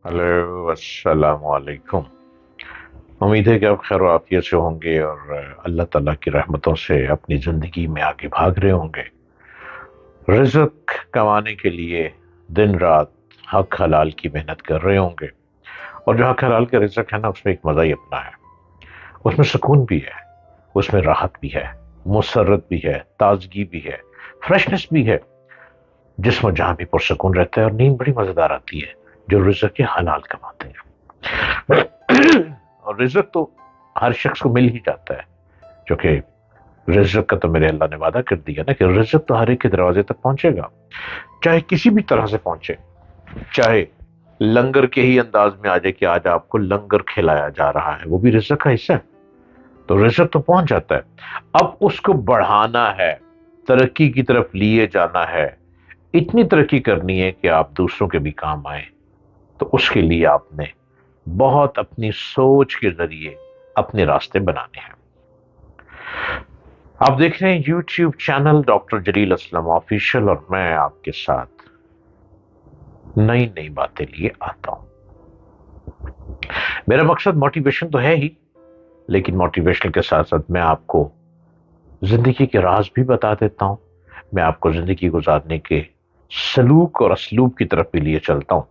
Hello अस्सलाम वालेकुम। उम्मीद है कि आप खैर आफियत से होंगे और अल्लाह ताला की रहमतों से अपनी ज़िंदगी में आगे भाग रहे होंगे। रिज़्क कमाने के लिए दिन रात हक हलाल की मेहनत कर रहे होंगे। और जो हक हलाल का रिज़्क है ना, उसमें एक मज़ा ही अपना है। उसमें सुकून भी है, उसमें राहत भी है, मुसर्रत भी है, ताजगी भी है, फ्रेशनेस भी है। जिस्म जहाँ भी पुरसकून रहता है और नींद बड़ी मज़ेदार आती है जो रिज़्क के हलाल कमाते हैं। और रिज़्क तो हर शख्स को मिल ही जाता है, क्योंकि रिज़्क का तो मेरे अल्लाह ने वादा कर दिया ना कि रिज़्क तो हर एक के दरवाजे तक पहुंचेगा, चाहे किसी भी तरह से पहुंचे। चाहे लंगर के ही अंदाज में आ जाए कि आज आपको लंगर खिलाया जा रहा है, वो भी रिज़्क का हिस्सा है। तो रिज़्क तो पहुंच जाता है। अब उसको बढ़ाना है, तरक्की की तरफ लिए जाना है, इतनी तरक्की करनी है कि आप दूसरों के भी काम आए। तो उसके लिए आपने बहुत अपनी सोच के जरिए अपने रास्ते बनाने हैं। आप देख रहे हैं यूट्यूब चैनल डॉक्टर जलील असलम ऑफिशियल, और मैं आपके साथ नई नई बातें लिए आता हूं। मेरा मकसद मोटिवेशन तो है ही, लेकिन मोटिवेशन के साथ साथ मैं आपको जिंदगी के राज भी बता देता हूं। मैं आपको जिंदगी गुजारने के सलूक और असलूब की तरफ भी लिए चलता हूं।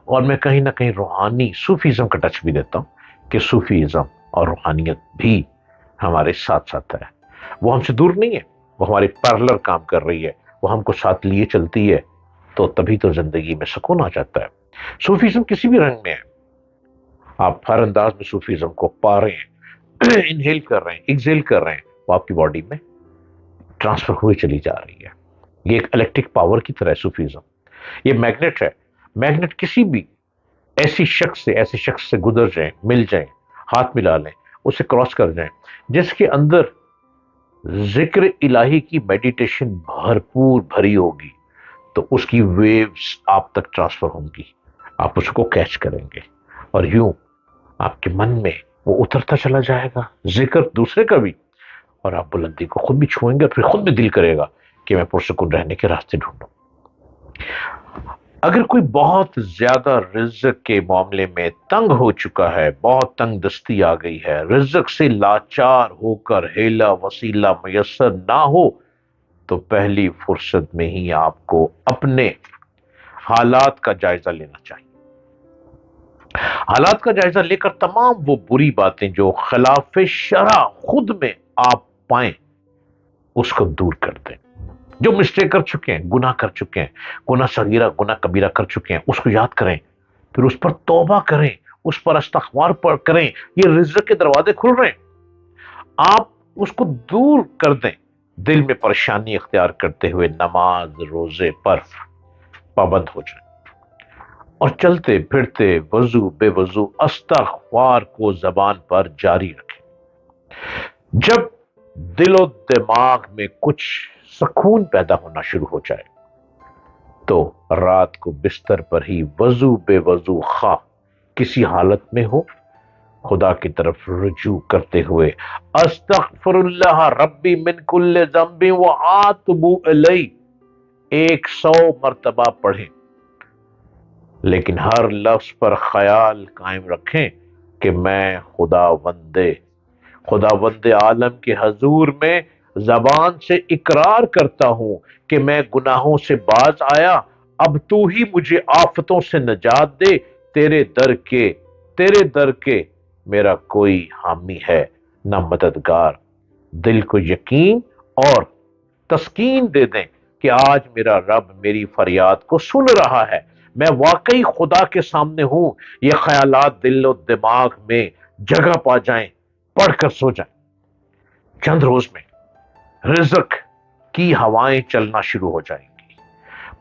और मैं कहीं ना कहीं रूहानी सूफीज़्म का टच भी देता हूं कि सूफीज़्म और रूहानियत भी हमारे साथ साथ है। वो हमसे दूर नहीं है, वो हमारे पैरेलल काम कर रही है, वो हमको साथ लिए चलती है। तो तभी तो जिंदगी में सुकून आ जाता है। सूफीज़्म किसी भी रंग में है, आप हर अंदाज में सूफीज़्म को पा रहे हैं। इनहेल कर रहे हैं, एक्सेल कर रहे हैं, वो आपकी बॉडी में ट्रांसफर हुई चली जा रही है। ये एक इलेक्ट्रिक पावर की तरह है सूफीज़्म। ये मैग्नेट है। मैग्नेट किसी भी ऐसे शख्स से गुजर जाएं, मिल जाएं, हाथ मिला लें, उसे क्रॉस कर जाएं, जिसके अंदर जिक्र इलाही की मेडिटेशन भरपूर भरी होगी, तो उसकी वेव्स आप तक ट्रांसफर होंगी, आप उसको कैच करेंगे और यूं आपके मन में वो उतरता चला जाएगा, जिक्र दूसरे का भी। और आप बुलंदी को खुद भी छुएंगे और फिर खुद भी दिल करेगा कि मैं पुरसुकून रहने के रास्ते ढूंढूं। अगर कोई बहुत ज्यादा रिज्क के मामले में तंग हो चुका है, बहुत तंग दस्ती आ गई है, रिज्क से लाचार होकर हेला वसीला मयसर ना हो, तो पहली फुर्सत में ही आपको अपने हालात का जायजा लेना चाहिए। हालात का जायजा लेकर तमाम वो बुरी बातें जो खिलाफ शरा खुद में आप पाएं, उसको दूर कर दें। जो मिस्टेक कर चुके हैं, गुनाह कर चुके हैं, गुनाह सगीरा गुनाह कबीरा कर चुके हैं, उसको याद करें, फिर उस पर तौबा करें, उस पर इस्तग़फ़ार पर करें। ये रिज़्क़ के दरवाजे खुल रहे हैं, आप उसको दूर कर दें। दिल में परेशानी इख्तियार करते हुए नमाज रोजे पर पाबंद हो जाए और चलते फिरते वजू बेवजू इस्तग़फ़ार को जबान पर जारी रखें। जब दिलो दिमाग में कुछ सुकून पैदा होना शुरू हो जाए, तो रात को बिस्तर पर ही वजू बेवजू खा किसी हालत में हो, खुदा की तरफ रुजू करते हुए अस्तगफिरुल्लाह रब्बी मिन कुल्ले ज़ंबि व आतुबु इलैहि 100 मर्तबा पढ़ें। लेकिन हर लफ्ज पर ख्याल कायम रखें कि मैं खुदावंदे आलम के हजूर में जबान से इकरार करता हूं कि मैं गुनाहों से बाज आया। अब तू ही मुझे आफतों से नजात दे। तेरे दर के तेरे दर के मेरा कोई हामी है ना मददगार। दिल को यकीन और तस्कीन दे दें कि आज मेरा रब मेरी फरियाद को सुन रहा है, मैं वाकई खुदा के सामने हूं। ये ख्यालात दिल और दिमाग में जगह पा जाएं, पढ़कर सो जाएं। चंद रोज में रिज़्क़ की हवाएं चलना शुरू हो जाएंगी,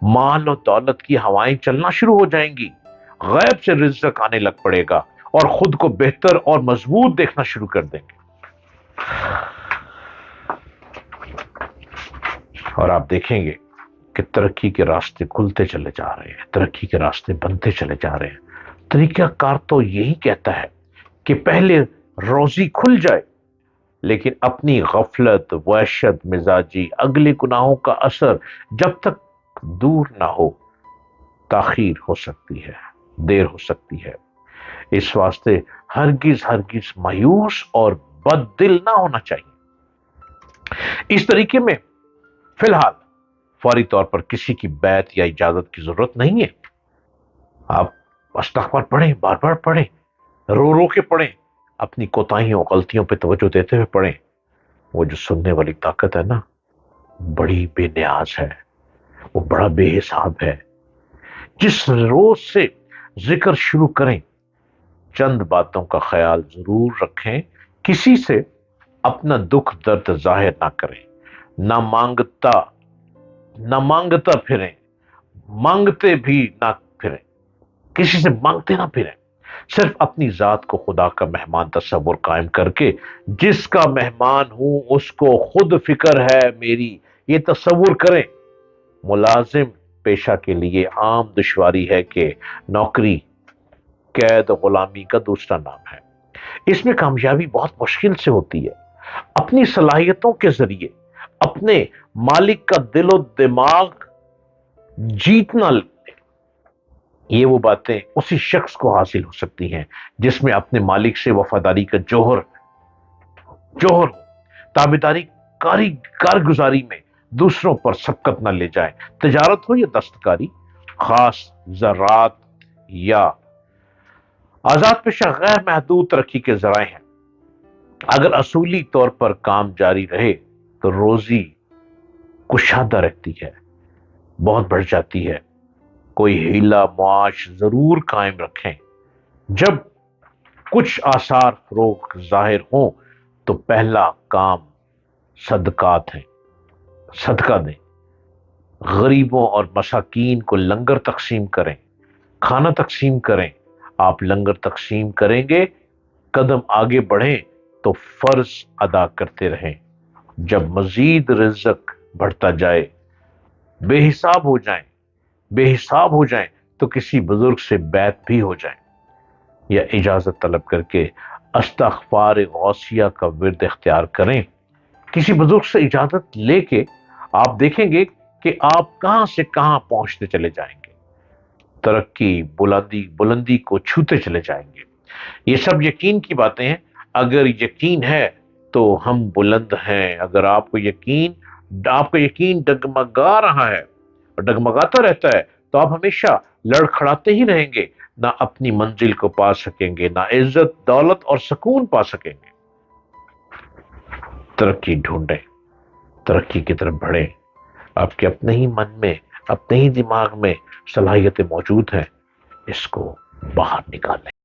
माल और दौलत की हवाएं चलना शुरू हो जाएंगी, गैब से रिज़्क़ आने लग पड़ेगा और खुद को बेहतर और मजबूत देखना शुरू कर देंगे। और आप देखेंगे कि तरक्की के रास्ते खुलते चले जा रहे हैं, तरक्की के रास्ते बनते चले जा रहे हैं। तरीकाकार तो यही कहता है कि पहले रोजी खुल जाए, लेकिन अपनी गफलत वहशत मिजाजी अगले गुनाहों का असर जब तक दूर ना हो, ताखीर हो सकती है। دیر ہو سکتی ہے۔ اس واسطے ہرگز ہرگز مایوس اور بد دل نہ ہونا چاہیے۔ اس طریقے میں فی الحال فوری طور پر کسی کی بیعت یا اجازت کی ضرورت نہیں ہے۔ آپ استغفار پڑھیں، بار بار پڑھیں، رو رو کے پڑھیں، اپنی کوتاہیوں غلطیوں پہ توجہ دیتے ہوئے پڑھیں۔ وہ جو سننے والی طاقت ہے نا، بڑی بے نیاز ہے، وہ بڑا بے حساب ہے۔ جس روز سے ذکر شروع کریں، چند باتوں کا خیال ضرور رکھیں۔ کسی سے اپنا دکھ درد ظاہر نہ کریں، نہ مانگتا پھریں، مانگتے بھی نہ پھریں، کسی سے مانگتے نہ پھریں۔ صرف اپنی ذات کو خدا کا مہمان تصور قائم کر کے جس کا مہمان ہوں اس کو خود فکر ہے میری، یہ تصور کریں۔ ملازم پیشہ کے لیے عام دشواری ہے کہ نوکری قید غلامی کا دوسرا نام ہے۔ اس میں کامیابی بہت مشکل سے ہوتی ہے۔ اپنی صلاحیتوں کے ذریعے اپنے مالک کا دل و دماغ جیتنا، یہ وہ باتیں اسی شخص کو حاصل ہو سکتی ہیں جس میں اپنے مالک سے وفاداری کا جوہر ہو، تابعداری کارگزاری میں دوسروں پر سبقت نہ لے جائے، تجارت ہو یا دستکاری، خاص زراعت یا آزاد پیشہ غیر محدود ترقی کے ذرائع ہیں۔ اگر اصولی طور پر کام جاری رہے تو روزی کشادہ رہتی ہے، بہت بڑھ جاتی ہے۔ کوئی ہیلا معاش ضرور قائم رکھیں۔ جب کچھ آثار فروغ ظاہر ہوں تو پہلا کام صدقات ہیں، صدقہ دیں، غریبوں اور مساکین کو لنگر تقسیم کریں، کھانا تقسیم کریں۔ آپ لنگر تقسیم کریں گے، قدم آگے بڑھیں تو فرض ادا کرتے رہیں۔ جب مزید رزق بڑھتا جائے، بے حساب ہو جائیں تو کسی بزرگ سے بیعت بھی ہو جائیں یا اجازت طلب کر کے استغفار غوثیہ کا ورد اختیار کریں۔ کسی بزرگ سے اجازت لے کے آپ دیکھیں گے کہ آپ کہاں سے کہاں پہنچتے چلے جائیں گے، ترقی بلندی کو چھوتے چلے جائیں گے۔ یہ سب یقین کی باتیں ہیں۔ اگر یقین ہے تو ہم بلند ہیں۔ اگر آپ کا یقین ڈگمگا رہا ہے اور ڈگمگاتا رہتا ہے تو آپ ہمیشہ لڑکھڑاتے ہی رہیں گے، نہ اپنی منزل کو پا سکیں گے، نہ عزت، دولت اور سکون پا سکیں گے۔ ترقی ڈھونڈیں، ترقی کی طرف بڑھیں۔ آپ کے اپنے ہی من میں، اپنے ہی دماغ میں صلاحیتیں موجود ہیں، اس کو باہر نکالیں۔